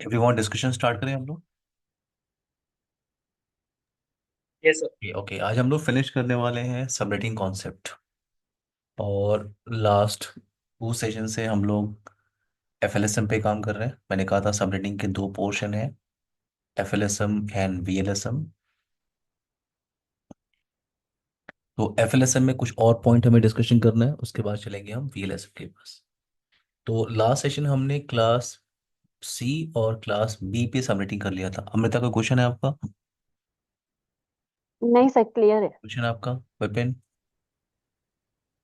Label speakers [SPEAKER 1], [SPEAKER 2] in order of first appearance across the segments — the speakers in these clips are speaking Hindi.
[SPEAKER 1] एवरीवन डिस्कशन स्टार्ट करें हम लोग।
[SPEAKER 2] Yes sir.
[SPEAKER 1] ओके, आज हम लोग फिनिश करने वाले हैं सबनेटिंग कॉन्सेप्ट। और लास्ट टू सेशन से हम लोग एफएलएसएम पे काम कर रहे हैं। मैंने कहा था सबनेटिंग के दो पोर्शन हैं, एफएलएसएम एंड वीएलएसएम। तो एफएलएसएम में कुछ और पॉइंट हमें डिस्कशन करना है, उसके बाद चलेंगे हम वीएलएसएम के पास। तो लास्ट सेशन हमने क्लास सी और क्लास बी पे सबनेटिंग कर लिया था। अमृता, का क्वेश्चन है आपका?
[SPEAKER 3] नहीं सर, क्लियर है।
[SPEAKER 1] क्वेश्चन आपका विपिन?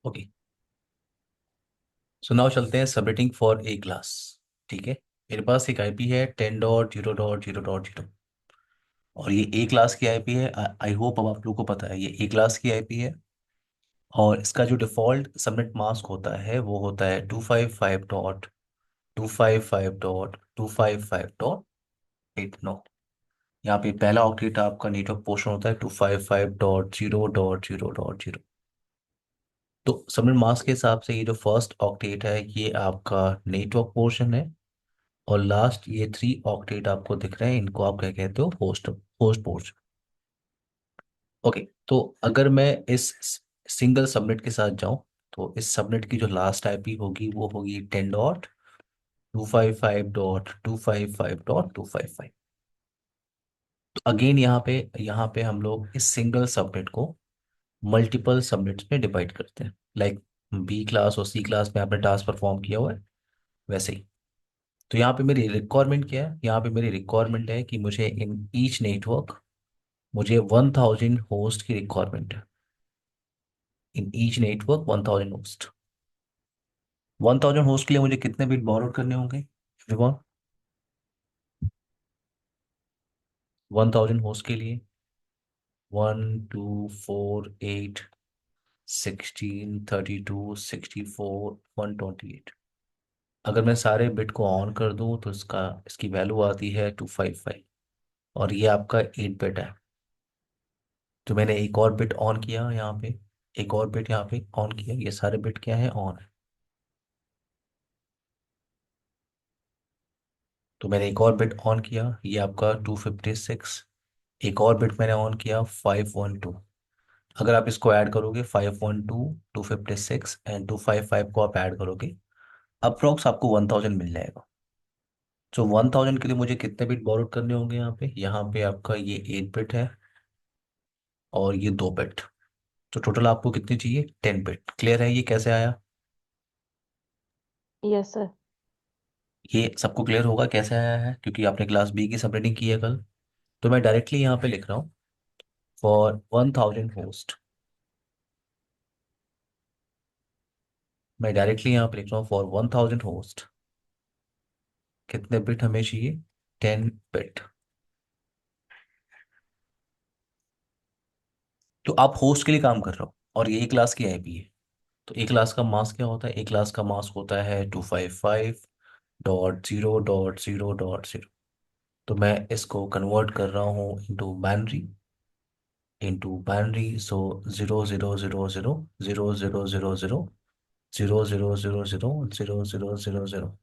[SPEAKER 1] ओके, सो नाउ चलते हैं सबनेटिंग फॉर ए क्लास। ठीक है, मेरे पास एक आईपी है 10.0.0.0 और ये ए क्लास की आईपी है। आई होप अब आप लोगों को पता है ये ए क्लास की आईपी है। और इसका जो डिफॉल्ट सबनेट मास्क होता है वो होता है 255.255.255.8 नो। यहाँ पे पहला ऑक्टेट आपका नेटवर्क पोर्शन होता है 255.0.0.0। तो सबनेट मास्क के हिसाब से ये जो फर्स्ट ऑक्टेट है ये आपका नेटवर्क पोर्शन है। और लास्ट ये थ्री ऑक्टेट आपको दिख रहे हैं, इनको आप क्या कहते हो? Host host port. ओके, तो अगर मैं इस सिंगल सबनेट के साथ जाऊं तो इस सबनेट की जो लास्ट आईपी होगी वो होगी 10.255.255.255। तो अगेन यहाँ पे हम लोग इस सिंगल सबनेट को मल्टीपल सबनेट्स में डिवाइड करते हैं। लाइक बी क्लास और सी क्लास में आपने टास्क परफॉर्म किया हुआ है, वैसे ही। तो यहाँ पे मेरी रिक्वायरमेंट क्या है? यहाँ पे मेरी रिक्वायरमेंट है कि मुझे इन ईच नेटवर्क मुझे 1000 होस्ट की रिक्वायरमेंट है। In each network 1000 host. 1000 host के लिए मुझे कितने बिट बोरो करने होंगे एवरीवन? 1000 होस्ट के लिए 1 2 4 8 16 32 64 128। अगर मैं सारे बिट को ऑन कर दूं तो इसकी वैल्यू आती है 255। और ये आपका 8 बिट है। तो मैंने एक और बिट ऑन किया यहाँ पे, एक और बिट यहाँ पे ऑन किया, ये सारे बिट क्या है? ऑन है। तो मैंने एक और बिट ऑन किया, ये आपका 256। एक और बिट मैंने ऑन किया 512। अगर आप इसको ऐड करोगे 512 256 एंड 255 को आप ऐड करोगे, अप्रोक्स आपको 1000 मिल जाएगा। तो 1000 के लिए मुझे कितने बिट बोरोड करने होंगे? यहाँ पे आपका ये 8 बिट है और ये 2 बिट। तो टोटल आपको कितनी चाहिए? 10 बिट। क्लियर है ये कैसे आया?
[SPEAKER 3] Yes sir.
[SPEAKER 1] ये सबको क्लियर होगा कैसे आया है, क्योंकि आपने क्लास बी की सबनेटिंग की है कल। तो मैं डायरेक्टली यहाँ पे लिख रहा हूँ फॉर 1000 होस्ट। मैं डायरेक्टली यहाँ पे लिख रहा हूँ फॉर 1000 होस्ट कितने बिट हमें चाहिए? 10 बिट। तो आप होस्ट के लिए काम कर रहे हो और ये क्लास की आईपी है। तो एक क्लास का मास्क क्या होता है? एक क्लास का मास्क होता है 255.0.0.0। तो मैं इसको कन्वर्ट कर रहा हूँ इंटू बाइनरी सो 0.0.0.0.0.0.0.0.0.0.0.0.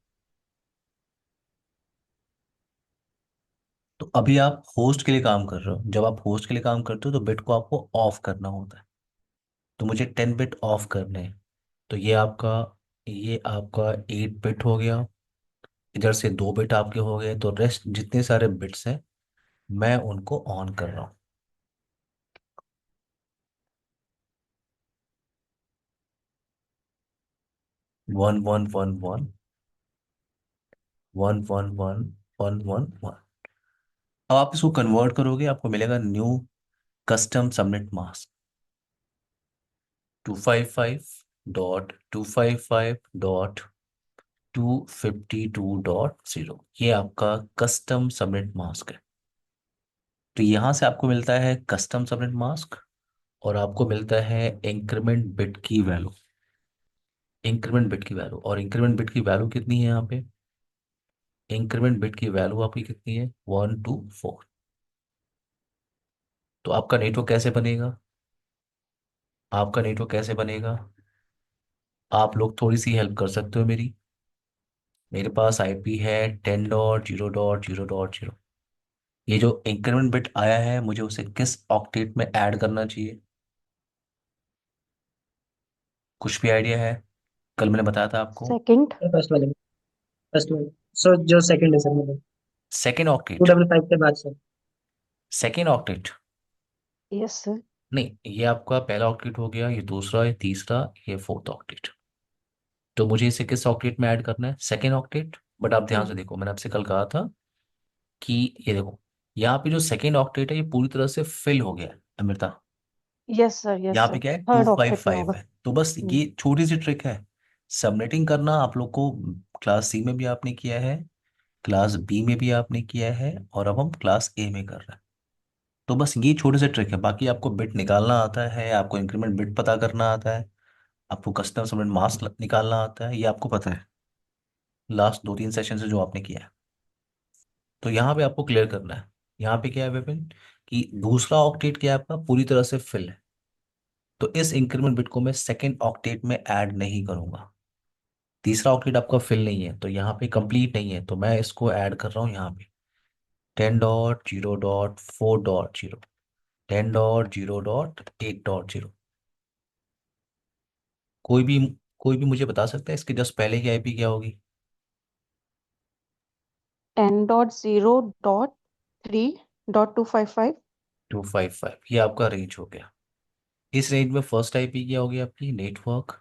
[SPEAKER 1] तो अभी आप होस्ट के लिए काम कर रहे हो। जब आप होस्ट के लिए काम करते हो तो बिट को आपको ऑफ करना होता है। तो मुझे 10 बिट ऑफ करने हैं। तो ये आपका 8 बिट हो गया। इधर से 2 बिट आपके हो गए, तो रेस्ट जितने सारे बिट्स हैं मैं उनको ऑन कर रहा हूँ। 1111 111111। अब आप इसको कन्वर्ट करोगे, आपको मिलेगा न्यू कस्टम सबनेट मास्क 255.255.252.0। ये आपका कस्टम सबनेट मास्क है। तो यहां से आपको मिलता है कस्टम सबनेट मास्क और आपको मिलता है इंक्रीमेंट बिट की वैल्यू। इंक्रीमेंट बिट की वैल्यू, और इंक्रीमेंट बिट की वैल्यू कितनी है यहाँ पे? इंक्रीमेंट बिट की वैल्यू आपकी कितनी है? 124। तो आपका नेटवर्क कैसे बनेगा? आपका नेटवर्क कैसे बनेगा? आप लोग थोड़ी सी हेल्प कर सकते हो मेरी। मेरे पास आईपी है 10.0.0.0। ये जो इंक्रीमेंट बिट आया है मुझे उसे किस ऑक्टेट में ऐड करना चाहिए? कुछ भी आइडिया है? कल मैंने बताया था आपको।
[SPEAKER 2] सेकंड।
[SPEAKER 3] फर्स्ट वाले में। फर्स्ट वाले। सो जो सेकंड है सर, मतलब
[SPEAKER 1] second
[SPEAKER 3] two
[SPEAKER 1] octet.
[SPEAKER 3] Double five के बाद sir.
[SPEAKER 1] Second octet.
[SPEAKER 2] Yes sir.
[SPEAKER 1] नहीं, ये आपका पहला ऑक्टेट हो गया, ये दूसरा, ये तीसरा, ये फोर्थ ऑक्टेट। तो मुझे इसे किस ऑक्टेट में ऐड करना है? Second octet. बट आप ध्यान से
[SPEAKER 2] हाँ।
[SPEAKER 1] देखो, मैंने आपसे कल कहा था कि ये देखो, यहाँ पे जो सेकेंड ऑक्टेट है ये पूरी तरह से फिल हो गया है अमृता।
[SPEAKER 2] यस सर, यस
[SPEAKER 1] यहाँ पे
[SPEAKER 2] सर।
[SPEAKER 1] क्या है, टू
[SPEAKER 2] थर्ड
[SPEAKER 1] फाइव
[SPEAKER 2] ऑक्टेट में
[SPEAKER 1] फाइव
[SPEAKER 2] होगा।
[SPEAKER 1] है। तो बस ये छोटी सी ट्रिक है। सबनेटिंग करना आप लोग को क्लास सी में भी आपने किया है, क्लास बी में भी आपने किया है, और अब हम क्लास ए में कर रहे हैं। तो बस ये छोटे से ट्रिक है, बाकी आपको बिट निकालना आता है, आपको इंक्रीमेंट बिट पता करना आता है, आपको कस्टम सबनेट मास्क निकालना आता है, ये आपको पता है लास्ट 2-3 सेशन से जो आपने किया है। तो यहाँ पे आपको क्लियर करना है। यहाँ पे क्या है विपिन, कि दूसरा ऑक्टेट क्या है आपका, पूरी तरह से फिल है। तो इस इंक्रीमेंट बिट को मैं सेकेंड ऑक्टेट में ऐड नहीं करूंगा। तीसरा ऑक्टेट आपका फिल नहीं है तो यहाँ पे कंप्लीट नहीं है, तो मैं इसको ऐड कर रहा हूँ यहाँ पे 10.0.4.0, 10.0.8.0। कोई भी कोई भी मुझे बता सकता है इसके जस्ट पहले की आईपी क्या होगी?
[SPEAKER 2] 10.0.3.255।
[SPEAKER 1] 255, ये आपका रेंज हो गया। इस रेंज में फर्स्ट आईपी क्या होगी आपकी? नेटवर्क।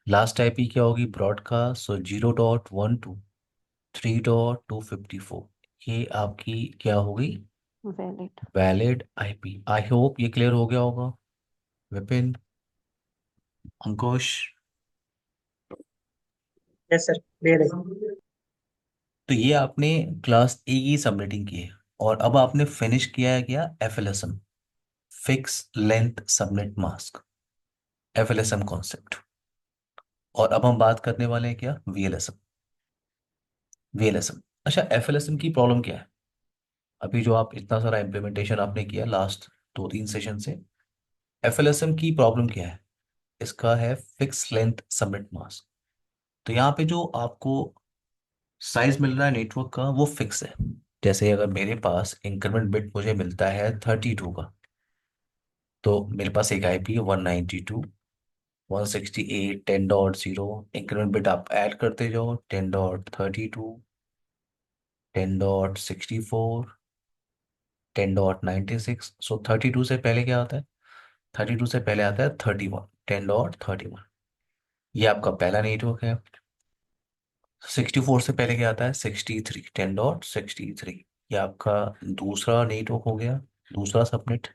[SPEAKER 1] लास्ट आईपी क्या होगी? ब्रॉडकास्ट। सो 0.123.254, ये आपकी क्या होगी?
[SPEAKER 2] Valid.
[SPEAKER 1] Valid IP. I hope ये क्लियर हो गया होगा विपिन, अंकुश।
[SPEAKER 3] यस सर, क्लियर है।
[SPEAKER 1] तो ये आपने क्लास ए की सबमिटिंग की है, और अब आपने फिनिश किया है क्या? FLSM, fix length subnet mask, FLSM concept. और अब हम बात करने वाले हैं क्या? वीएलएसएम। वीएलएसएम, अच्छा, एफएलएसएम की प्रॉब्लम क्या है? अभी जो आप इतना सारा इम्प्लीमेंटेशन आपने किया लास्ट 2-3 सेशन से, एफएलएसएम की प्रॉब्लम क्या है? इसका है फिक्स लेंथ सबनेट मास्क। तो यहाँ पे जो आपको साइज मिल रहा है नेटवर्क का वो फिक्स है। जैसे अगर मेरे पास इंक्रीमेंट बिट मुझे मिलता है 32 का, तो मेरे पास एक आईपी है 192, 168, 10.0। इंक्रीमेंट बिट आप ऐड करते जाओ, 10.32, 10.64, 10.96। सो 32 से पहले क्या आता है? 32 से पहले आता है 31, 10.31। ये आपका पहला नेटवर्क है। 64 से पहले क्या आता है? 63, 10.63। ये आपका दूसरा नेटवर्क हो गया, दूसरा सबनेट।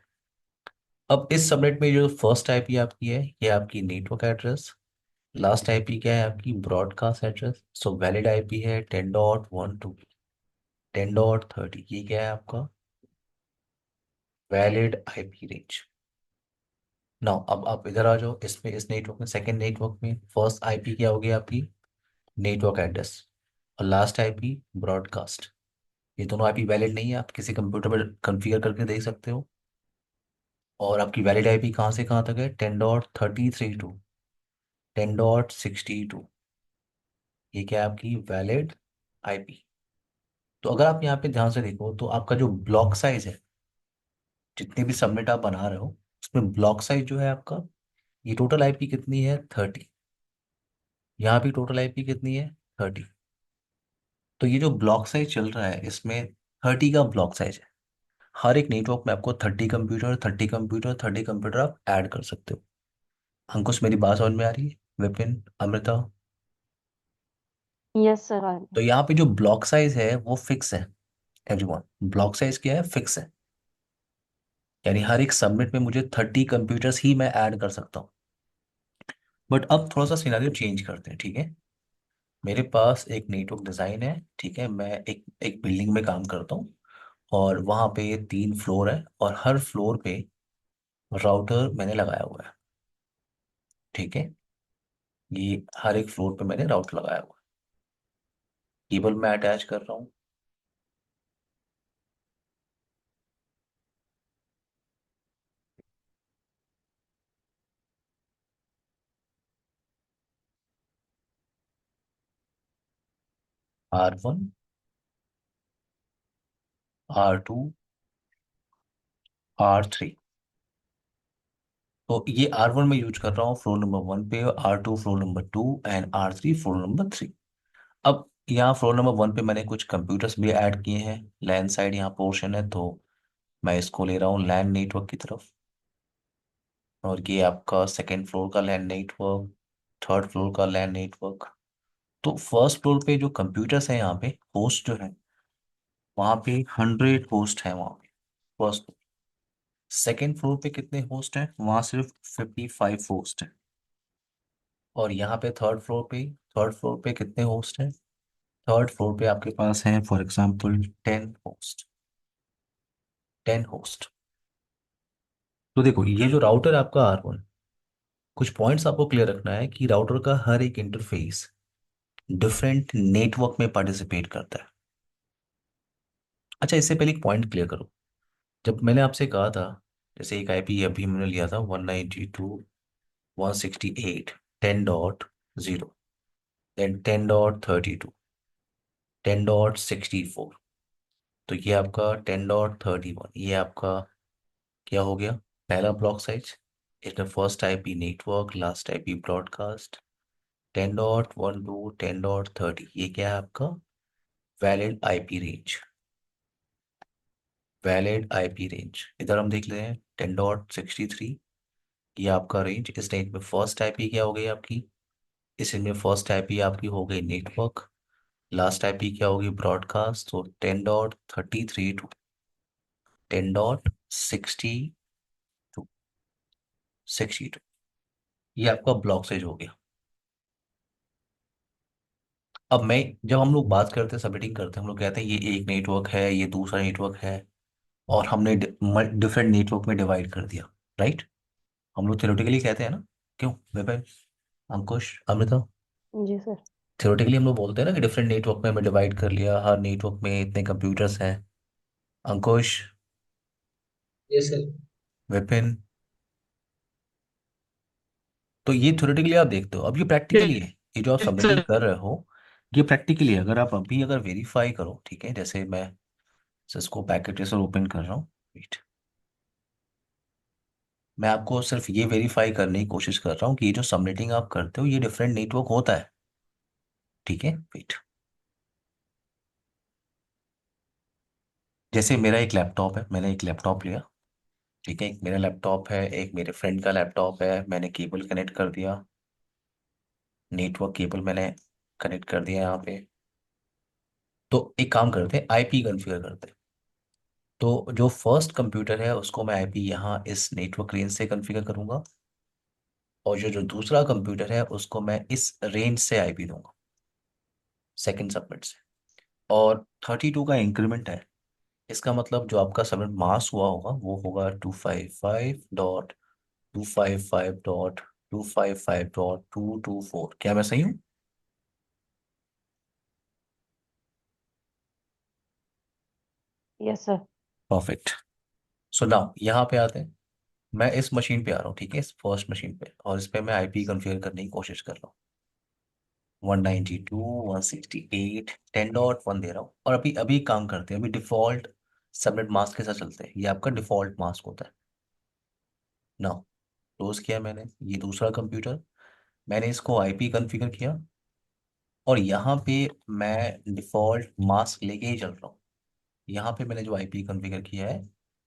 [SPEAKER 1] अब इस सबनेट में जो फर्स्ट आईपी आपकी है ये आपकी नेटवर्क एड्रेस, लास्ट आईपी क्या है आपकी? Broadcast address. So valid IP है 10.12, 10.30। ये क्या है आपका? Valid IP range. नाउ अब आप इधर आ जाओ, इसमें इस नेटवर्क में, सेकंड नेटवर्क में फर्स्ट आईपी क्या होगी आपकी? नेटवर्क एड्रेस, और लास्ट आईपी ब्रॉडकास्ट। ये दोनों आईपी वैलिड नहीं है, आप किसी कंप्यूटर पर कॉन्फ़िगर करके देख सकते हो। और आपकी वैलिड आईपी कहाँ से कहाँ तक है? 10.33 टू 10.62। ये क्या है आपकी वैलिड आईपी? तो अगर आप यहाँ पे ध्यान से देखो तो आपका जो ब्लॉक साइज है, जितने भी सबनेट आप बना रहे हो, उसमें ब्लॉक साइज जो है आपका, ये टोटल आईपी कितनी है? 30। यहाँ भी टोटल आईपी कितनी है? 30। तो ये जो ब्लॉक साइज चल रहा है इसमें 30 का ब्लॉक साइज है। हर एक नेटवर्क में आपको 30 कंप्यूटर, 30 कंप्यूटर, 30 कंप्यूटर आप ऐड कर सकते हो। अंकुश, मेरी बात समझ में आ रही है? विपिन, अमृता।
[SPEAKER 2] यस सर, आ
[SPEAKER 1] तो यहाँ पे जो ब्लॉक साइज है वो फिक्स है। एवरीवन, ब्लॉक साइज क्या है? फिक्स है। यानी हर एक सबमिट में मुझे 30 कंप्यूटर्स ही मैं ऐड कर सकता हूँ। बट अब थोड़ा सा सिनेरियो चेंज करते हैं, ठीक है? मेरे पास एक नेटवर्क डिज़ाइन है, ठीक है, मैं एक एक बिल्डिंग में काम करता हूँ, और वहाँ पे 3 फ्लोर है, और हर फ्लोर पे राउटर मैंने लगाया हुआ है, ठीक है? ये हर एक फ्लोर पे मैंने राउटर लगाया हुआ है, केबल मैं अटैच कर रहा हूँ। R1, R2, R3। तो ये R1 में यूज कर रहा हूँ फ्लोर नंबर 1 पे, R2 floor number 2 and R3 floor number 3। अब यहाँ फ्लोर नंबर 1 पे मैंने कुछ कंप्यूटर्स भी ऐड किए हैं, लैन साइड यहाँ पोर्शन है, तो मैं इसको ले रहा हूँ लैन नेटवर्क की तरफ। और ये आपका सेकेंड फ्लोर का लैन नेटवर्क, थर्ड फ्लोर का लैन नेटवर्क। तो फर्स्ट फ्लोर पे जो कंप्यूटर्स हैं, यहाँ पे होस्ट जो है, वहाँ पे 100 होस्ट है वहाँ पे फर्स्ट। सेकेंड फ्लोर पे कितने होस्ट हैं? वहाँ सिर्फ 55 होस्ट हैं। और यहाँ पे थर्ड फ्लोर पे कितने होस्ट हैं? थर्ड फ्लोर पे आपके पास हैं फॉर एग्जांपल 10 होस्ट, 10 होस्ट। तो देखो ये जो राउटर है आपका R1, कुछ पॉइंट्स आपको क्लियर रखना है कि राउटर का हर एक इंटरफेस डिफरेंट नेटवर्क में पार्टिसिपेट करता है। अच्छा, इससे पहले एक पॉइंट क्लियर करो। जब मैंने आपसे कहा था, जैसे एक आईपी अभी मैंने लिया था 192.168.10.0, देन 10.32, 10.64। तो ये आपका 10.31, ये आपका क्या हो गया? पहला ब्लॉक साइज। इसमें first IP network, last IP broadcast. 10.12, 10.30, ये क्या है आपका? Valid IP range. Valid IP range इधर हम देख ले रहे हैं 10.63, ये आपका रेंज। इस रेंज में फर्स्ट आईपी क्या हो गई आपकी? इस रेंज में फर्स्ट आईपी आपकी हो गई नेटवर्क, लास्ट आईपी क्या होगी? ब्रॉडकास्ट। तो 10.33 टू 10.62, 62, ये आपका ब्लॉक साइज हो गया। अब मैं, जब हम लोग बात करते हैं, सबमिटिंग करते हैं, हम लोग कहते हैं ये एक नेटवर्क है, ये दूसरा नेटवर्क है, और हमने डिफरेंट नेटवर्क में डिवाइड कर दिया, राइट? हम लोग थ्योरेटिकली कहते हैं ना, क्यों विपिन, अंकुश, अमृता?
[SPEAKER 2] जी सर।
[SPEAKER 1] थ्योरेटिकली हम लोग बोलते हैं ना कि डिफरेंट नेटवर्क में हमें डिवाइड कर लिया, हर नेटवर्क में इतने कंप्यूटर्स हैं। अंकुश,
[SPEAKER 3] Yes, sir.
[SPEAKER 1] विपिन, तो ये थ्योरेटिकली आप देखते हो। अब ये
[SPEAKER 3] Yes,
[SPEAKER 1] प्रैक्टिकली है, ये जो आप सबमिटिंग
[SPEAKER 3] sir.
[SPEAKER 1] कर रहे हो, ये प्रैक्टिकली है। अगर आप अभी अगर वेरीफाई करो, ठीक है, जैसे मैं सिस्को पैकेट ट्रेसर ओपन कर रहा हूँ, वेट, मैं आपको सिर्फ ये वेरीफाई करने की कोशिश कर रहा हूँ कि ये जो सबनेटिंग आप करते हो, ये डिफरेंट नेटवर्क होता है, ठीक है? वेट, जैसे मेरा एक लैपटॉप है, मैंने एक लैपटॉप लिया, ठीक है, एक मेरा लैपटॉप है, एक मेरे फ्रेंड का लैपटॉप है, मैंने केबल कनेक्ट कर दिया, नेटवर्क केबल मैंने कनेक्ट कर दिया यहाँ पे। तो एक काम करते हैं, आईपी कॉन्फ़िगर करते हैं। तो जो फर्स्ट कंप्यूटर है उसको मैं आईपी यहाँ इस नेटवर्क रेंज से कॉन्फ़िगर करूंगा, और जो जो दूसरा कंप्यूटर है उसको मैं इस रेंज से आईपी दूंगा, सेकंड सबनेट से। और 32 का इंक्रीमेंट है, इसका मतलब जो आपका सबनेट मास्क हुआ होगा वो होगा 255.255.255.224। क्या मैं सही हूँ?
[SPEAKER 2] Yes sir.
[SPEAKER 1] Perfect. So now यहाँ पे आते हैं, मैं इस मशीन पे आ रहा हूँ, ठीक है, इस फर्स्ट मशीन पे, और इस पे मैं आईपी कॉन्फ़िगर करने की कोशिश कर रहा हूँ। 192.168, 10.1 दे रहा हूँ। और अभी अभी काम करते हैं, अभी डिफॉल्ट सबनेट मास्क के साथ चलते हैं, ये आपका डिफॉल्ट मास्क होता है ना। क्लोज किया मैंने ये दूसरा कंप्यूटर, मैंने इसको आईपी कॉन्फ़िगर किया, और यहाँ पे मैं डिफॉल्ट मास्क लेके ही चल रहा हूँ। यहाँ पे मैंने जो आईपी कॉन्फ़िगर किया है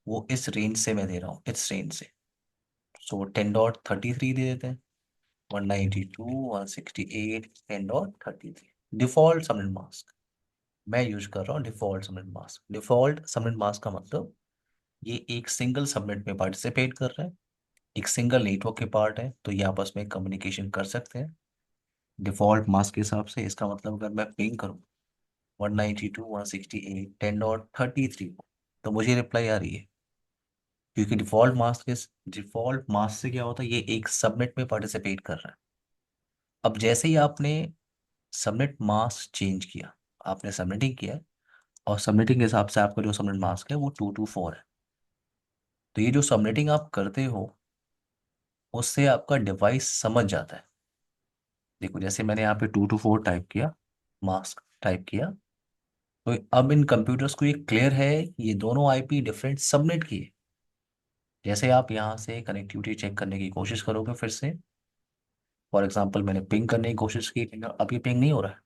[SPEAKER 1] वो इस रेंज से मैं दे रहा हूँ, इस रेंज से। सो 10.33 दे देते हैं, 192.168, 10.33, डिफॉल्ट सबनेट मास्क। मैं यूज कर रहा हूँ default subnet mask. Default subnet mask का मतलब ये एक सिंगल सबनेट में पार्टिसिपेट कर रहा है, एक सिंगल नेटवर्क के पार्ट है, तो ये आपस में कम्युनिकेशन कर सकते हैं डिफॉल्ट मास्क के हिसाब से। इसका मतलब अगर मैं पिंग करूँ 192.168.10.33, तो मुझे रिप्लाई आ रही है, क्योंकि डिफॉल्ट मास्क से क्या होता है, ये एक सबनेट में पार्टिसिपेट कर रहा है। अब जैसे ही आपने सबनेट मास्क चेंज किया, आपने सबनेटिंग किया है, और सबनेटिंग के हिसाब से आपका जो सबनेट मास्क है वो 224 है, तो ये जो सबनेटिंग आप करते हो उससे आपका डिवाइस समझ जाता है। देखो जैसे मैंने यहाँ पे 224 टाइप किया मास्क, टाइप किया। तो अब इन कंप्यूटर्स को ये क्लियर है कि ये दोनों आईपी डिफरेंट सबनेट की है। जैसे आप यहाँ से कनेक्टिविटी चेक करने की कोशिश करोगे फिर से, फॉर एग्जांपल मैंने पिंग करने की कोशिश की, लेकिन अब ये पिंग नहीं हो रहा है।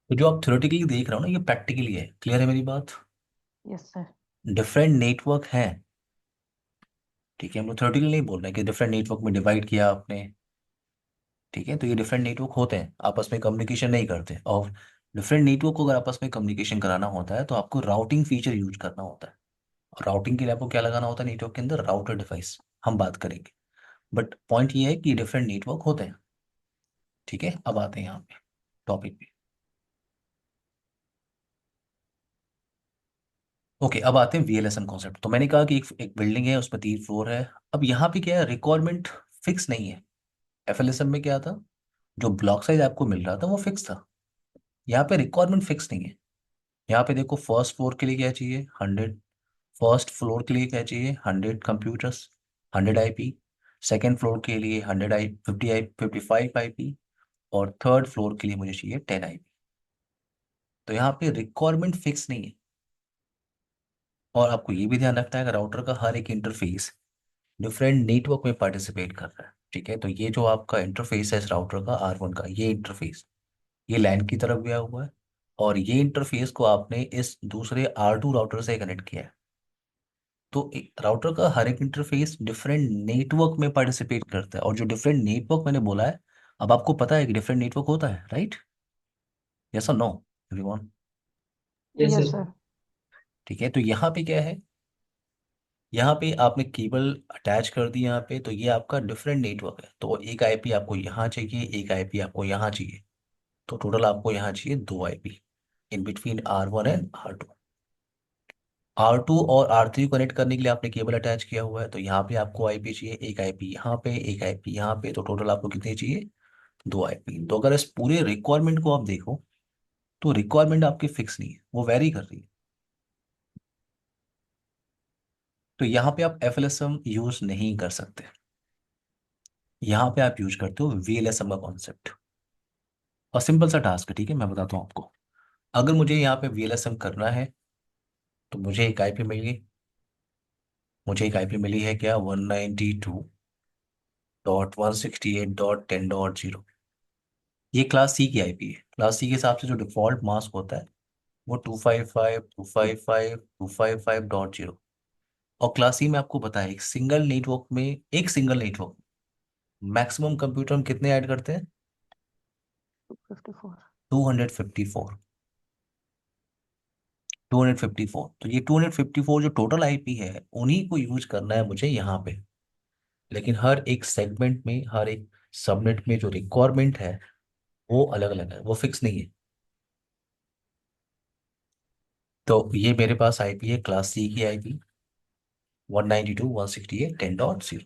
[SPEAKER 1] तो जो आप थ्योरेटिकली देख रहे हो ना, ये प्रैक्टिकली है। क्लियर है मेरी बात?
[SPEAKER 2] Yes sir.
[SPEAKER 1] डिफरेंट नेटवर्क हैं, ठीक है। हम लोग थ्योरेटिकली नहीं बोल रहे हैं कि डिफरेंट नेटवर्क में डिवाइड किया आपने, ठीक है। तो ये डिफरेंट नेटवर्क होते हैं, आपस में कम्युनिकेशन नहीं करते। और डिफरेंट नेटवर्क को अगर आपस में कम्युनिकेशन कराना होता है तो आपको राउटिंग फीचर यूज करना होता है। और राउटिंग के लिए आपको क्या लगाना होता है नेटवर्क के अंदर? Router device. हम बात करेंगे, बट पॉइंट ये है कि डिफरेंट नेटवर्क होते हैं, ठीक है। अब आते हैं यहाँ पे टॉपिक पे। ओके, अब आते हैं वीएलएसएम कॉन्सेप्ट। तो मैंने कहा कि एक बिल्डिंग है, उसमें 3 फ्लोर है। अब यहाँ पे क्या है, रिक्वायरमेंट फिक्स नहीं है। एफएलएसएम में क्या था, जो ब्लॉक साइज आपको मिल रहा था वो फिक्स था। यहाँ पे रिक्वायरमेंट फिक्स नहीं है। यहाँ पे देखो, फर्स्ट फ्लोर के लिए क्या चाहिए? 100। फर्स्ट फ्लोर के लिए क्या चाहिए? 100 कंप्यूटर्स, 100 आईपी। सेकेंड फ्लोर के लिए 55 आईपी। और थर्ड फ्लोर के लिए मुझे चाहिए 10 आईपी। तो यहाँ पे रिक्वायरमेंट फिक्स नहीं है। और आपको ये भी ध्यान रखना है कि राउटर का हर एक इंटरफेस डिफरेंट नेटवर्क में पार्टिसिपेट कर रहा है, ठीक है। तो ये जो आपका इंटरफेस है इस राउटर का, R1 का, ये इंटरफेस ये लैन की तरफ गया हुआ है। और ये इंटरफेस को आपने इस दूसरे R2 राउटर से कनेक्ट किया है। तो राउटर का हर एक इंटरफेस डिफरेंट नेटवर्क में पार्टिसिपेट करता है। और जो डिफरेंट नेटवर्क मैंने बोला है, अब आपको पता है कि डिफरेंट नेटवर्क होता है, राइट? यस और no everyone?
[SPEAKER 3] Yes,
[SPEAKER 2] yes
[SPEAKER 3] sir.
[SPEAKER 2] Sir.
[SPEAKER 1] ठीक है। तो यहाँ पे क्या है, यहाँ पे आपने केबल अटैच कर दी यहाँ पे, तो ये आपका डिफरेंट नेटवर्क है। तो एक आईपी आपको यहाँ चाहिए, एक आईपी आपको यहाँ चाहिए। तो टोटल आपको यहाँ चाहिए 2 IP in between R1 and R2। R2 और R3 कनेक्ट करने के लिए आपने केबल अटैच किया हुआ है। तो यहाँ पे आपको आईपी चाहिए, एक आईपी यहाँ पे, एक आईपी यहाँ पे। तो टोटल आपको कितने चाहिए? 2 आईपी। तो अगर इस पूरे रिक्वायरमेंट को आप देखो, तो रिक्वायरमेंट आपकी फिक्स नहीं है, वो वेरी कर रही है। तो यहाँ पे आप एफएलएसएम यूज नहीं कर सकते। यहाँ पे आप यूज करते हो वीएलएसएम का कॉन्सेप्ट। और सिंपल सा टास्क है, ठीक है। मैं बताता हूँ आपको। अगर मुझे यहाँ पे वीएलएसएम करना है, तो मुझे एक आईपी मिल गई। मुझे एक आईपी मिली है क्या? 192.168.10.0। ये क्लास सी की आईपी है। क्लास सी के हिसाब से जो डिफॉल्ट मास्क होता है वो 255.255.255.0। और क्लास सी में आपको पता है, एक सिंगल नेटवर्क मैक्सिमम कंप्यूटर हम कितने ऐड करते हैं?
[SPEAKER 2] 54।
[SPEAKER 1] 254। 254। तो ये 254 जो टोटल आईपी है, उन्हीं को यूज करना है मुझे यहाँ पे। लेकिन हर एक सेगमेंट में, हर एक सबनेट में जो रिक्वायरमेंट है वो अलग अलग है, वो फिक्स नहीं है। तो ये मेरे पास आईपी है क्लास सी की आईपी 192.168.10.0।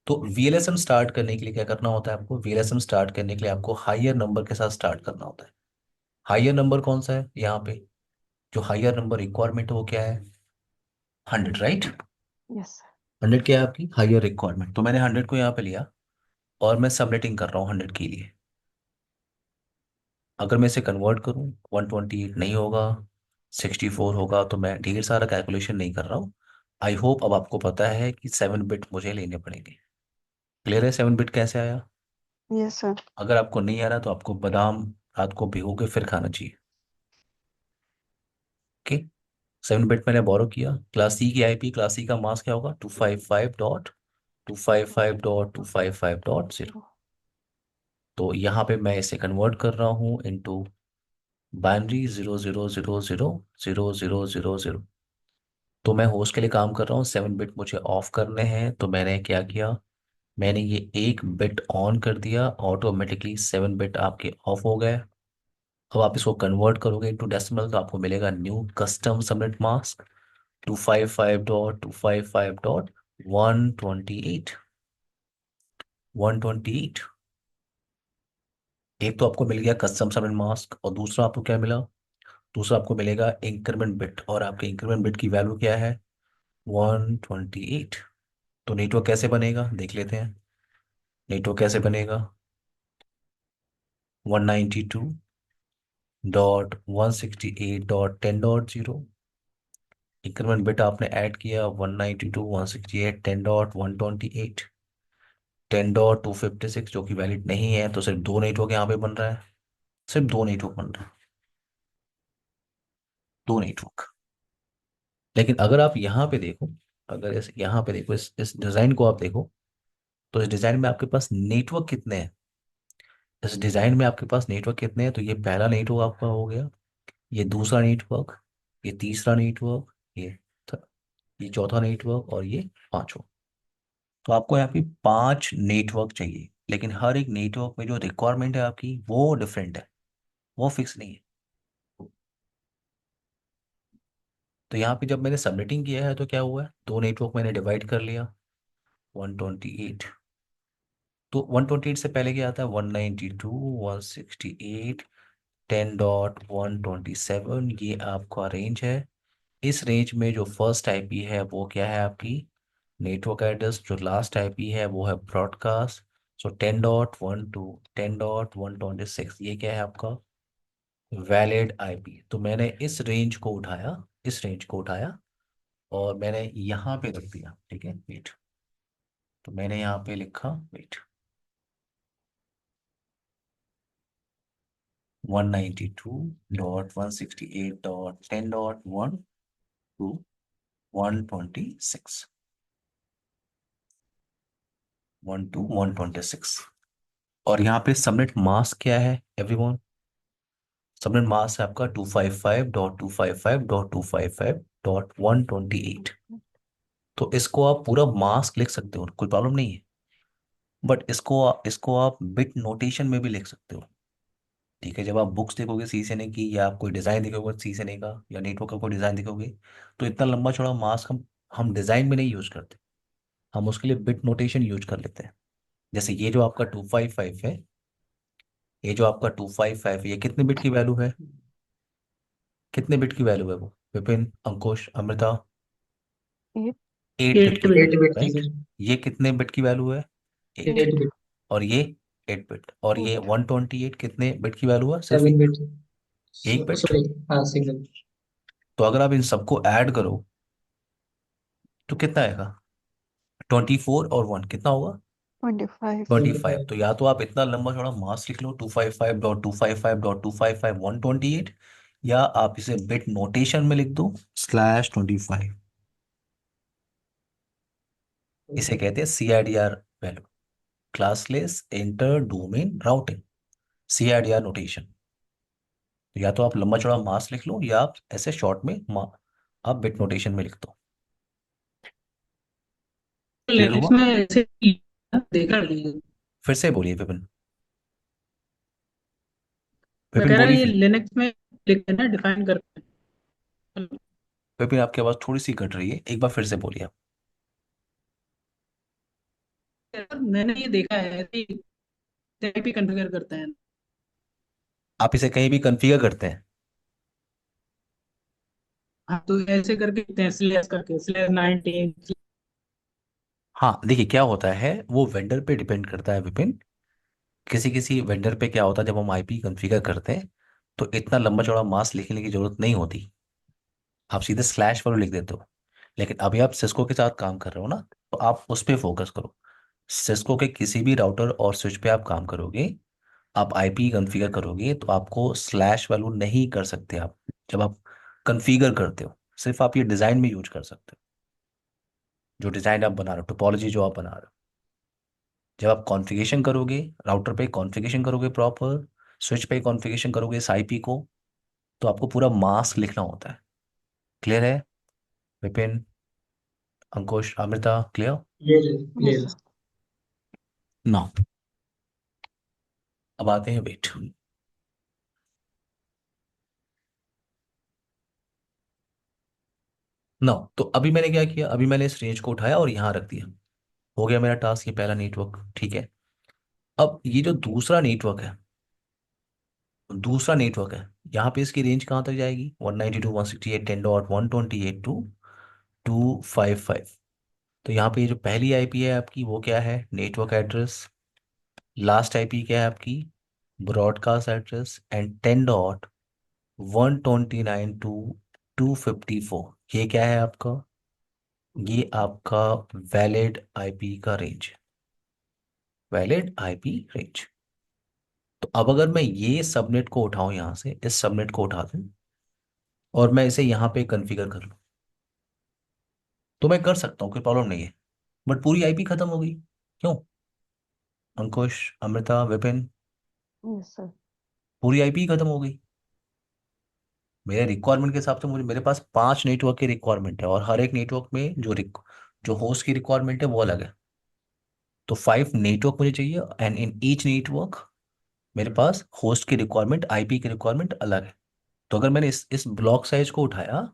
[SPEAKER 1] तो वीएलएसएम स्टार्ट करने के लिए क्या करना होता है आपको? वीएलएसएम स्टार्ट करने के लिए आपको हायर नंबर के साथ स्टार्ट करना होता है। हायर नंबर कौन सा है यहाँ पे? जो हायर नंबर रिक्वायरमेंट है वो क्या है? 100, राइट?
[SPEAKER 2] Yes sir.
[SPEAKER 1] 100 क्या है आपकी हायर रिक्वायरमेंट? तो मैंने 100 को यहाँ पे लिया और मैं सबनेटिंग कर रहा हूँ 100 के लिए। अगर मैं इसे कन्वर्ट करूँ, 128 नहीं होगा, 64 होगा। तो मैं ढेर सारा कैलकुलेशन नहीं कर रहा हूँ। आई होप अब आपको पता है कि 7 बिट मुझे लेने पड़ेंगे। क्लियर है 7 बिट कैसे आया?
[SPEAKER 2] Yes sir.
[SPEAKER 1] अगर आपको नहीं आ रहा तो आपको बादाम रात को भिगो के फिर खाना चाहिए। ओके। 7 बिट मैंने बोरो किया। क्लास सी की आईपी, क्लास सी का मास्क क्या होगा? 255.255.255.0। तो यहाँ पे मैं इसे कन्वर्ट कर रहा हूँ इनटू बाइनरी 0 0 0 0 0 0 0 0 0। तो मैं होस्ट के लिए काम कर रहा हूँ, 7 बिट मुझे ऑफ करने हैं। तो मैंने क्या किया, मैंने ये एक बिट ऑन कर दिया, ऑटोमेटिकली 7 बिट आपके ऑफ हो गए। अब आप इसको कन्वर्ट करोगे इनटू डेसिमल तो आपको मिलेगा न्यू कस्टम सबनेट मास्क 255.255.128। 128। एक तो आपको मिल गया कस्टम सबनेट मास्क, और दूसरा आपको क्या मिला? दूसरा आपको मिलेगा इंक्रीमेंट बिट। और आपके इंक्रीमेंट बिट की वैल्यू क्या है? 128। तो नेटवर्क कैसे बनेगा देख लेते हैं। नेटवर्क कैसे बनेगा, 192.168.10.0, इंक्रीमेंट बिट आपने ऐड किया 192.168.10.128, 10.256 जो कि वैलिड नहीं है, तो सिर्फ दो नेटवर्क यहाँ पे बन रहा है, सिर्फ दो नेटवर्क बन रहा है, दो नेटवर्क। लेकिन अगर आप यहाँ पे देखो, अगर इस यहाँ पे देखो, इस डिजाइन को आप देखो, तो इस डिजाइन में आपके पास नेटवर्क कितने हैं, इस डिजाइन में आपके पास नेटवर्क कितने हैं, तो ये पहला नेटवर्क आपका हो गया, ये दूसरा नेटवर्क, ये तीसरा नेटवर्क, थ- ये चौथा नेटवर्क और ये पांचवा। तो आपको यहाँ पे पांच नेटवर्क चाहिए, लेकिन हर एक नेटवर्क में जो रिक्वायरमेंट है आपकी वो डिफरेंट है, वो फिक्स नहीं है। तो यहाँ पे जब मैंने सबमिटिंग किया है तो क्या हुआ है, दो नेटवर्क मैंने डिवाइड कर लिया, 128, तो 128 से पहले क्या आता है, 192.168, 10.127, ये आपका रेंज है। इस रेंज में जो फर्स्ट आईपी है वो क्या है आपकी, नेटवर्क एड्रेस, जो लास्ट आईपी है वो है ब्रॉडकास्ट। सो 10.12, 10.126, ये क्या है आपका वैलिड आईपी। तो मैंने इस रेंज को उठाया, इस रेंज को उठाया और मैंने यहाँ पे रख दिया, ठीक है वेट। तो मैंने यहाँ पे लिखा वेट 192.168.10.1 to 126, 1 to 126। और यहाँ पे सबनेट मास्क क्या है एवरीवन, सबनेट मास्क है आपका 255.255.255.128। तो इसको आप पूरा मास्क लिख सकते हो, कोई प्रॉब्लम नहीं है, बट इसको आप बिट नोटेशन में भी लिख सकते हो। ठीक है, जब आप बुक्स देखोगे CCNA की, या आप कोई डिज़ाइन देखोगे CCNA का, या नेटवर्क का कोई डिज़ाइन देखोगे, तो इतना लंबा चौड़ा मास्क हम डिज़ाइन में नहीं यूज करते, हम उसके लिए बिट नोटेशन यूज कर लेते हैं। जैसे ये जो आपका 255 है, ये जो आपका 255 है, ये कितने बिट की वैल्यू है, कितने बिट की वैल्यू है वो, Vipin, Ankush, Amrita,
[SPEAKER 2] Eight,
[SPEAKER 1] 8 bit
[SPEAKER 3] eight
[SPEAKER 1] की
[SPEAKER 3] बिट
[SPEAKER 1] वैल्यू,
[SPEAKER 3] एट बिट थी
[SPEAKER 1] राइट।
[SPEAKER 3] सर।
[SPEAKER 1] ये कितने बिट की वैल्यू है, 8।
[SPEAKER 3] Eight bit.
[SPEAKER 1] और ये 8 बिट, और ये
[SPEAKER 2] eight,
[SPEAKER 1] 128 कितने बिट की वैल्यू है, सिर्फ
[SPEAKER 3] सेवन
[SPEAKER 1] एक,
[SPEAKER 3] बिट।
[SPEAKER 1] एक बिट।
[SPEAKER 3] सॉरी, हाँ सिंगल।
[SPEAKER 1] तो अगर आप इन सबको ऐड करो तो कितना आएगा, 24 और 1 कितना होगा,
[SPEAKER 2] 25.
[SPEAKER 1] 25। तो या तो आप इतना लंबा चौड़ा मास लिख लो, 255.255.255.128, या आप इसे बिट नोटेशन में लिख दो /25। इसे कहते हैं CIDR value, classless inter domain routing, CIDR notation. या तो आप लंबा चौड़ा मास लिख लो, या आप ऐसे शॉर्ट में आप बिट नोटेशन में लिख दो। क्लियर
[SPEAKER 3] लिनक्स
[SPEAKER 1] हुआ,
[SPEAKER 3] में ऐसे ही देखा नहीं।
[SPEAKER 1] फिर से बोलिए विपिन,
[SPEAKER 3] मैं
[SPEAKER 1] विपिन
[SPEAKER 3] कह रहा
[SPEAKER 1] बोलिए
[SPEAKER 3] ये
[SPEAKER 1] फिर।
[SPEAKER 3] लिनक्स में लिखते हैं ना, डिफाइन करते हैं।
[SPEAKER 1] विपिन आपकी आवाज थोड़ी सी कट रही है, एक बार फिर से बोलिए आप।
[SPEAKER 3] मैंने ये देखा है ऐसे ही आईपी कॉन्फ़िगर करते हैं।
[SPEAKER 1] आप इसे कहीं भी कॉन्फ़िगर करते हैं।
[SPEAKER 3] हाँ, तो ऐसे करके लिखते हैं, स्लैश करके /19।
[SPEAKER 1] हाँ देखिए क्या होता है, वो वेंडर पे डिपेंड करता है विपिन। किसी किसी वेंडर पे क्या होता है, जब हम आईपी कॉन्फ़िगर करते हैं तो इतना लंबा चौड़ा मास्क लिखने की जरूरत नहीं होती, आप सीधे स्लैश पर लिख देते हो। लेकिन अभी आप सिस्को के साथ काम कर रहे हो ना, तो आप उस पर फोकस करो। सिस्को के किसी भी राउटर और स्विच पे आप काम करोगे, आप आईपी कॉन्फ़िगर करोगे, तो आपको स्लैश वैल्यू नहीं कर सकते आप, जब आप कॉन्फ़िगर करते हो। सिर्फ आप ये डिज़ाइन में यूज कर सकते हो, जो डिज़ाइन आप बना रहे हो, टोपोलॉजी जो आप बना रहे हो। जब आप कॉन्फ़िगरेशन करोगे, राउटर पे कॉन्फ़िगरेशन करोगे प्रॉपर, स्विच पे कॉन्फ़िगरेशन करोगे इस आईपी को, तो आपको पूरा मास्क लिखना होता है। क्लियर है Vipin, Ankush, Amrita, clear
[SPEAKER 2] Yes,
[SPEAKER 3] clear.
[SPEAKER 2] sir.
[SPEAKER 1] ना। अब आते हैं वेट। ना, तो अभी मैंने क्या किया, अभी मैंने इस रेंज को उठाया और यहाँ रख दिया, हो गया मेरा टास्क, ये पहला नेटवर्क, ठीक है। अब ये जो दूसरा नेटवर्क है, दूसरा नेटवर्क है, यहाँ पे इसकी रेंज कहाँ तक जाएगी, 192.168.10.128 to 255। तो यहाँ पे ये जो पहली आईपी है आपकी वो क्या है, नेटवर्क एड्रेस। लास्ट आईपी क्या है आपकी, ब्रॉडकास्ट एड्रेस। एंड 10.129.254 ये क्या है आपका, ये आपका वैलिड आईपी का रेंज, वैलिड आईपी रेंज। तो अब अगर मैं ये सबनेट को उठाऊं, यहाँ से इस सबनेट को उठा दूं और मैं इसे यहाँ पे कॉन्फ़िगर कर लूं, तो मैं कर सकता हूँ, कोई प्रॉब्लम नहीं है। बट पूरी आईपी खत्म हो गई, क्यों अंकुश, अमृता, विपिन,
[SPEAKER 2] Yes, sir.
[SPEAKER 1] पूरी आईपी खत्म हो गई। मेरे रिक्वायरमेंट के हिसाब से मुझे, मेरे पास 5 नेटवर्क की रिक्वायरमेंट है और हर एक नेटवर्क में जो होस्ट की रिक्वायरमेंट है वो अलग है। तो 5 नेटवर्क मुझे चाहिए एंड इन ईच नेटवर्क मेरे पास होस्ट की रिक्वायरमेंट, आईपी की रिक्वायरमेंट अलग है। तो अगर मैंने इस ब्लॉक साइज को उठाया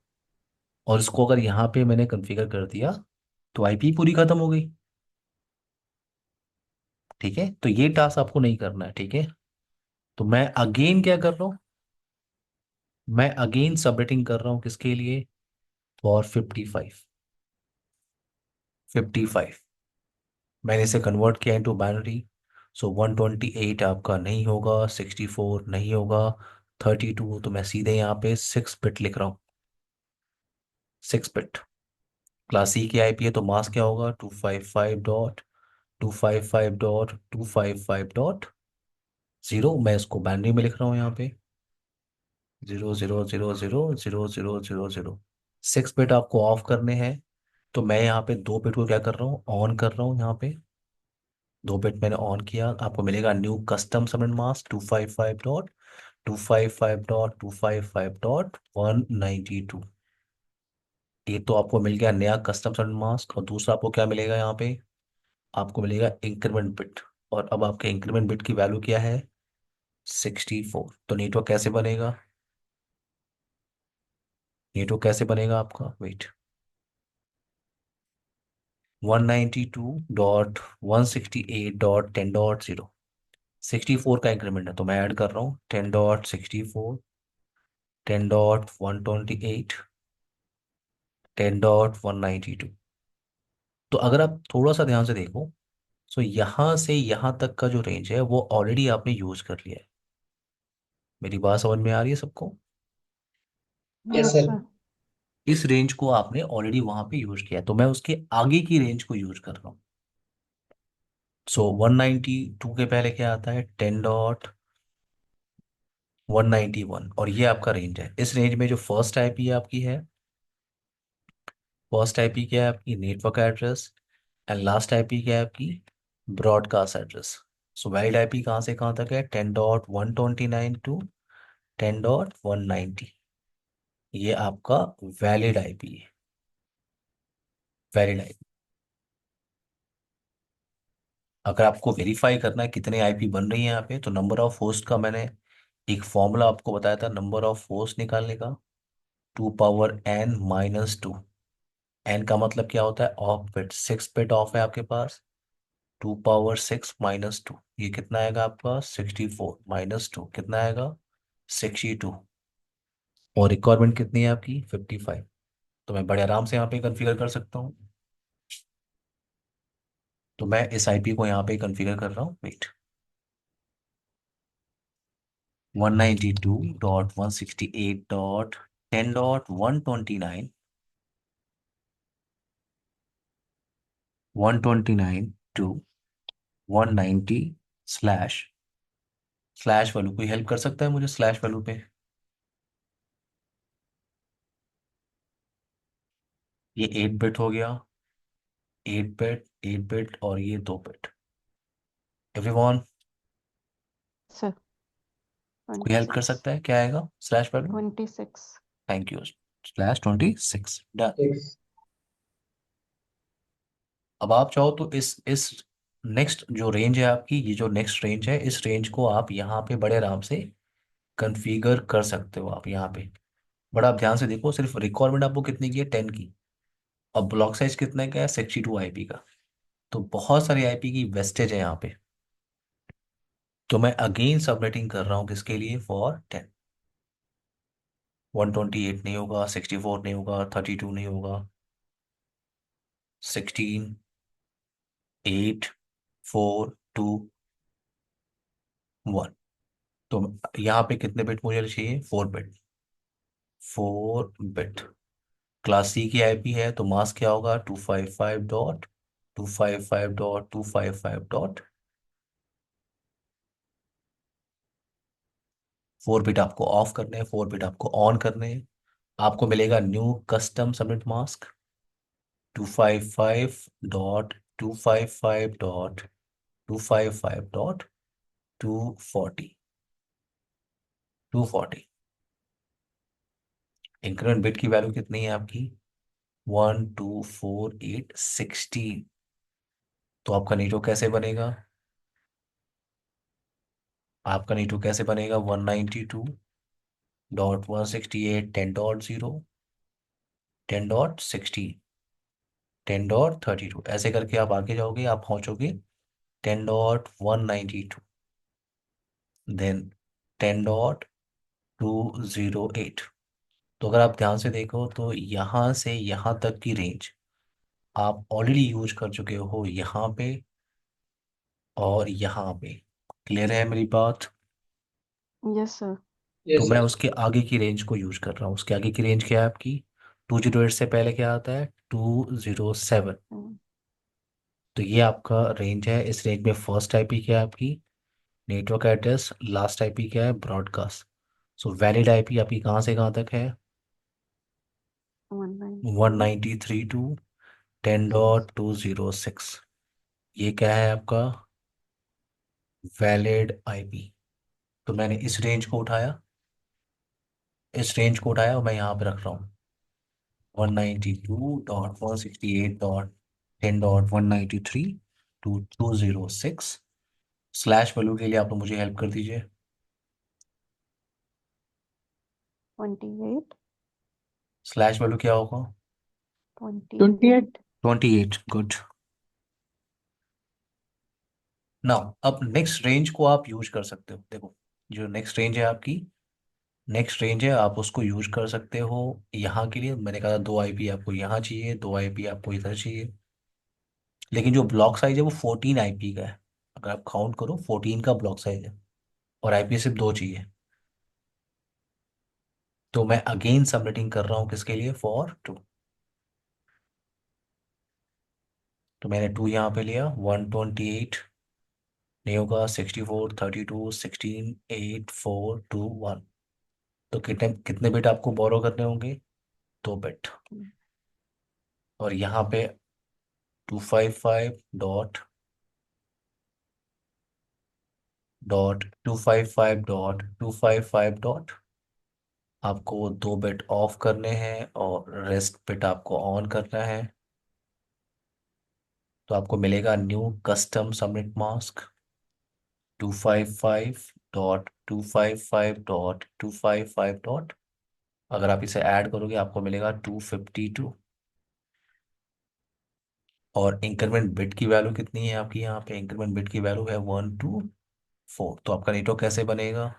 [SPEAKER 1] और इसको अगर यहाँ पे मैंने कॉन्फ़िगर कर दिया तो आईपी पूरी खत्म हो गई। ठीक है, तो ये टास्क आपको नहीं करना है, ठीक है। तो मैं अगेन क्या कर रहा हूँ, मैं अगेन सबमिटिंग कर रहा हूँ किसके लिए, फॉर 55 मैंने इसे कन्वर्ट किया इनटू बाइनरी। सो 128 आपका नहीं होगा, 64 नहीं होगा, 32, तो मैं सीधे यहाँ पे 6 बिट लिख रहा हूँ। 6 बिट क्लास सी की आईपी है, तो मास्क क्या होगा, 255.255.255.0। मैं इसको बाइनरी में लिख रहा हूँ यहाँ पे 0 0 0 0 0 0 0 0 0। 6 बिट आपको ऑफ करने हैं, तो मैं यहाँ पे 2 बिट को क्या कर रहा हूँ, ऑन कर रहा हूँ। यहाँ पे 2 बिट मैंने ऑन किया, आपको मिलेगा न्यू कस्टम सबनेट मास्क 255.255.255.192। ये तो आपको मिल गया नया कस्टम सबनेट मास्क। और दूसरा आपको क्या मिलेगा यहाँ पे, आपको मिलेगा इंक्रीमेंट बिट। और अब आपके इंक्रीमेंट बिट की वैल्यू क्या है, 64। तो नेटवर्क कैसे बनेगा आपका, वेट, 192.168.10.0। 64 का इंक्रीमेंट है, तो मैं ऐड कर रहा हूँ 10.64, 10.128, 10.192। तो अगर आप थोड़ा सा ध्यान से देखो, सो यहाँ से यहाँ तक का जो रेंज है वो ऑलरेडी आपने यूज कर लिया है। मेरी बात समझ में आ रही है सबको,
[SPEAKER 2] Yes,
[SPEAKER 3] यस।
[SPEAKER 2] sir.
[SPEAKER 1] इस रेंज को आपने ऑलरेडी वहां पे यूज किया है, तो मैं उसके आगे की रेंज को यूज कर रहा हूँ। सो 192 के पहले क्या आता है, 10.191, और ये आपका रेंज है। इस रेंज में जो फर्स्ट आईपी आपकी है, फर्स्ट आईपी क्या है आपकी, network address. And last IP क्या है आपकी, broadcast address. So valid IP कहाँ से कहाँ तक है, 10.129 to 10.190। ये आपका वैलिड आईपी है, वैलिड आईपी। अगर आपको वेरीफाई करना है कितने आईपी बन रही है यहाँ पे, तो नंबर ऑफ होस्ट का मैंने एक फॉर्मूला आपको बताया था, नंबर ऑफ होस्ट निकालने का, 2 power n - 2। एन का मतलब क्या होता है, ऑफ बिट। 6 बिट ऑफ है आपके पास, 2 power 6 - 2, ये कितना आएगा आपका, 64 -2 कितना आएगा, 62। और रिक्वायरमेंट कितनी है आपकी, 55। तो मैं बड़े आराम से यहाँ पे कॉन्फ़िगर कर सकता हूँ। तो मैं इस आईपी को यहाँ पे कॉन्फ़िगर कर रहा हूँ, wait, 192.168.10.129, 129 to 190 slash, slash value, कोई हेल्प कर सकता है मुझे स्लैश वैल्यू पे। ये 8 बिट हो गया, 8 बिट, 8 बिट, और ये 2 बिट। Everyone,
[SPEAKER 2] Sir.
[SPEAKER 1] कोई हेल्प कर
[SPEAKER 2] 26.
[SPEAKER 1] सकता है, क्या आएगा slash value.
[SPEAKER 2] 26.
[SPEAKER 1] Thank you, /26 done.
[SPEAKER 3] Six.
[SPEAKER 1] अब आप चाहो तो इस नेक्स्ट जो रेंज है आपकी, ये जो नेक्स्ट रेंज है, इस रेंज को आप यहाँ पे बड़े आराम से कॉन्फ़िगर कर सकते हो आप यहाँ पे। बड़ा आप ध्यान से देखो, सिर्फ रिक्वायरमेंट आपको कितनी की है, 10 की। और ब्लॉक साइज कितने का है, 62 आईपी का। तो बहुत सारी आईपी की वेस्टेज है यहाँ पे। तो मैं अगेन सबनेटिंग कर रहा हूँ किसके लिए, फॉर 10। 128 नहीं होगा, 64 नहीं होगा, 32 नहीं होगा, 16 8 4 2 1। तो यहाँ पे कितने बिट मुझे चाहिए? 4 बिट। 4 बिट। क्लास सी की आईपी है तो मास्क क्या होगा? 255.255.255. 4 बिट आपको ऑफ करने हैं, 4 बिट आपको ऑन करने हैं। आपको मिलेगा new custom submit mask 255.255.255.240। 240। Increment bit की वैल्यू कितनी है आपकी? 124816। तो आपका नीटो कैसे बनेगा? आपका नीटो कैसे बनेगा? 192.168 10.0 10.16 10.32। ऐसे करके आप आगे जाओगे, आप पहुंचोगे 10.192, देन 10.208। तो अगर आप ध्यान से देखो तो यहाँ से यहाँ तक की रेंज आप ऑलरेडी यूज कर चुके हो यहाँ पे और यहाँ पे। क्लियर है मेरी बात?
[SPEAKER 2] Yes, sir.
[SPEAKER 1] तो मैं उसके आगे की रेंज को यूज कर रहा हूँ। उसके आगे की रेंज क्या है आपकी? 208 से पहले क्या आता है? 207।
[SPEAKER 2] Mm,
[SPEAKER 1] तो ये आपका रेंज है। इस रेंज में फर्स्ट आईपी क्या है आपकी? Network address. लास्ट आईपी क्या है? ब्रॉडकास्ट। सो वैलिड आईपी आपकी कहाँ से कहाँ तक है?
[SPEAKER 2] 192.
[SPEAKER 1] 193.210.206। ये क्या है आपका? Valid IP. तो मैंने इस रेंज को उठाया और मैं यहाँ पे रख रहा हूँ 192.168.10.193 स्लैश वैल्यू के लिए आप लोग मुझे हेल्प कर दीजिए।
[SPEAKER 2] 28.
[SPEAKER 1] स्लैश वैल्यू क्या होगा?
[SPEAKER 3] 28।
[SPEAKER 1] 28। गुड। नाउ अब नेक्स्ट रेंज को आप यूज कर सकते हो। देखो, जो नेक्स्ट रेंज है आपकी, नेक्स्ट रेंज है, आप उसको यूज कर सकते हो। यहाँ के लिए मैंने कहा था 2 आईपी आपको यहाँ चाहिए, 2 आईपी आपको इधर चाहिए। लेकिन जो ब्लॉक साइज है वो 14 आईपी का है। अगर आप काउंट करो 14 का ब्लॉक साइज है और आईपी सिर्फ 2 चाहिए। तो मैं अगेन सबमिटिंग कर रहा हूँ किसके लिए? फॉर 2। तो मैंने 2 यहाँ पे लिया। 128 नहीं होगा, 64 32 16 8 4 2 1। तो कितने कितने बिट आपको बोरो करने होंगे? 2 बिट।
[SPEAKER 2] Mm,
[SPEAKER 1] और यहाँ पे 255 डॉट 255 डॉट आपको 2 बिट ऑफ करने हैं और रेस्ट बिट आपको ऑन करना है। तो आपको मिलेगा न्यू कस्टम सबमिट मास्क 255.255.255. अगर आप इसे ऐड करोगे आपको मिलेगा 252। और इंक्रीमेंट बिट की वैल्यू कितनी है आपकी? यहाँ पे इंक्रीमेंट बिट की वैल्यू है 124। तो आपका नेटवर्क कैसे बनेगा?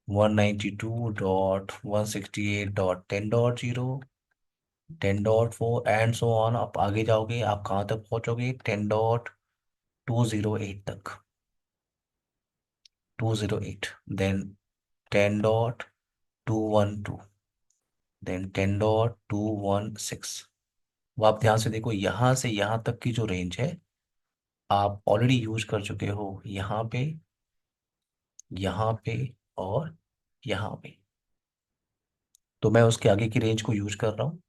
[SPEAKER 1] 192.168.10.0 10.4 एंड सो ऑन। आप आगे जाओगे, आप कहाँ तक पहुंचोगे? 10.208 तक। 208, देन 10.212, देन 10.216। वो आप ध्यान से देखो, यहाँ से यहाँ तक की जो रेंज है आप ऑलरेडी यूज कर चुके हो यहाँ पे और यहाँ पे। तो मैं उसके आगे की रेंज को यूज कर रहा हूँ।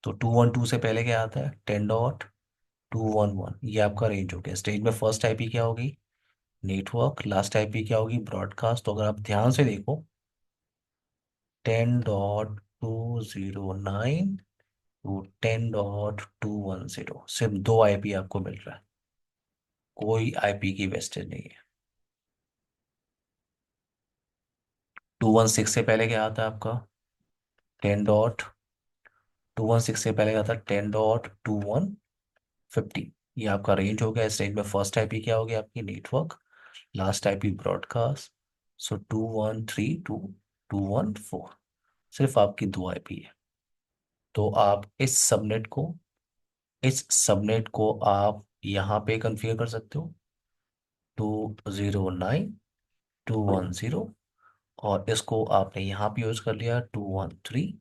[SPEAKER 1] तो 212 से पहले क्या आता है? 10.211। ये आपका रेंज हो गया। इस रेंज में फर्स्ट आईपी क्या होगी? नेटवर्क। लास्ट आईपी क्या होगी? ब्रॉडकास्ट। तो अगर आप ध्यान से देखो 10.209 टू 10.210, सिर्फ 2 आईपी आपको मिल रहा है, कोई आईपी की वेस्टेज नहीं है। 216 से पहले क्या आता है आपका? 10.216 से पहले क्या आता है? 10.2150। ये आपका रेंज हो गया। इस रेंज में फर्स्ट आईपी क्या होगी आपकी? Network. Last IP broadcast. So 2132 214। सिर्फ आपकी 2 आईपी है। तो आप इस सबनेट को आप यहाँ पे कॉन्फ़िगर कर सकते हो 209.210, और इसको आपने यहाँ पे यूज कर लिया 213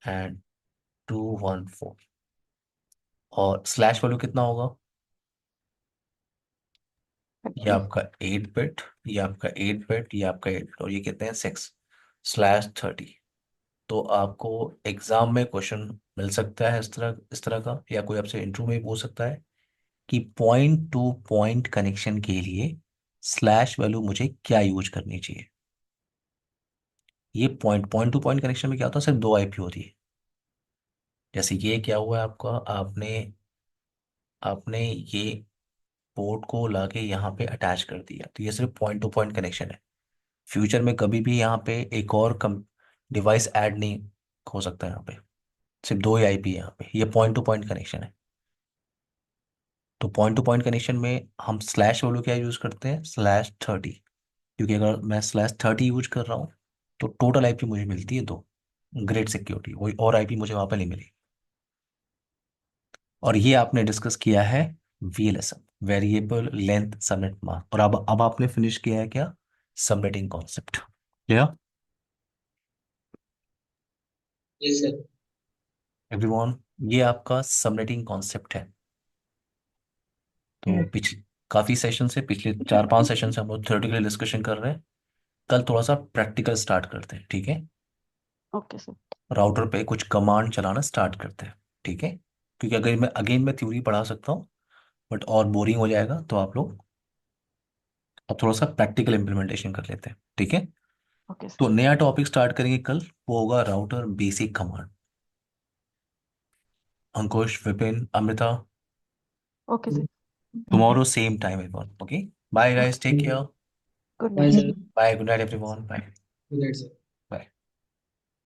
[SPEAKER 1] एंड 214, और स्लैश वैल्यू कितना होगा? ये
[SPEAKER 2] 30.
[SPEAKER 1] आपका 8 बिट, ये आपका 8 बिट, ये आपका 8 बिट, और ये कितने हैं? 6/30। तो आपको एग्जाम में क्वेश्चन मिल सकता है इस तरह का, या कोई आपसे इंटरव्यू में भी पूछ सकता है कि पॉइंट टू पॉइंट कनेक्शन के लिए स्लैश वैल्यू मुझे क्या यूज करनी चाहिए। ये पॉइंट टू पॉइंट कनेक्शन में क्या होता है? सिर्फ दो आईपी होती है। जैसे ये क्या हुआ है आपका, आपने आपने ये पोर्ट को लाके यहाँ पे अटैच कर दिया, तो ये सिर्फ पॉइंट टू पॉइंट कनेक्शन है। फ्यूचर में कभी भी यहाँ पे एक और कम डिवाइस ऐड नहीं हो सकता। यहाँ पे सिर्फ दो ही आईपी है, यहाँ पे ये पॉइंट टू पॉइंट कनेक्शन है। तो पॉइंट टू पॉइंट कनेक्शन में हम स्लैश वैल्यू क्या यूज करते हैं? /30, क्योंकि अगर मैं /30 यूज कर रहा हूँ तो टोटल आईपी मुझे मिलती है दो। ग्रेट सिक्योरिटी, वही और आईपी मुझे वहां पर नहीं मिली। और ये आपने डिस्कस किया है वीएलएसएम, वेरिएबल लेंथ सबनेट मास्क, और अब आपने फिनिश किया है क्या? Subnetting concept. क्या
[SPEAKER 3] जी सर।
[SPEAKER 1] एवरीवन, ये आपका सबनेटिंग कॉन्सेप्ट है। तो पिछले काफी सेशन से, पिछले 4-5 सेशन से हम लोग थ्योरेटिकल डिस्कशन कर रहे हैं। कल थोड़ा सा प्रैक्टिकल स्टार्ट करते हैं, ठीक है?
[SPEAKER 2] Okay, sir.
[SPEAKER 1] राउटर पे कुछ कमांड चलाना स्टार्ट करते हैं, ठीक है? क्योंकि अगर मैं थ्योरी पढ़ा सकता हूँ, बट और बोरिंग हो जाएगा, तो आप लोग अब थोड़ा सा प्रैक्टिकल इम्प्लीमेंटेशन कर लेते हैं, ठीक है?
[SPEAKER 2] Okay, sir.
[SPEAKER 1] तो नया टॉपिक स्टार्ट करेंगे कल, वो होगा router basic command. Ankush, Vipin, Amrita,
[SPEAKER 2] Okay, sir.
[SPEAKER 1] Tomorrow same time everyone, okay? Bye
[SPEAKER 2] Okay.
[SPEAKER 1] Guys, take care.
[SPEAKER 2] Good
[SPEAKER 3] bye
[SPEAKER 2] night.
[SPEAKER 3] Sir.
[SPEAKER 1] Bye, good night everyone, bye.
[SPEAKER 3] Good night sir.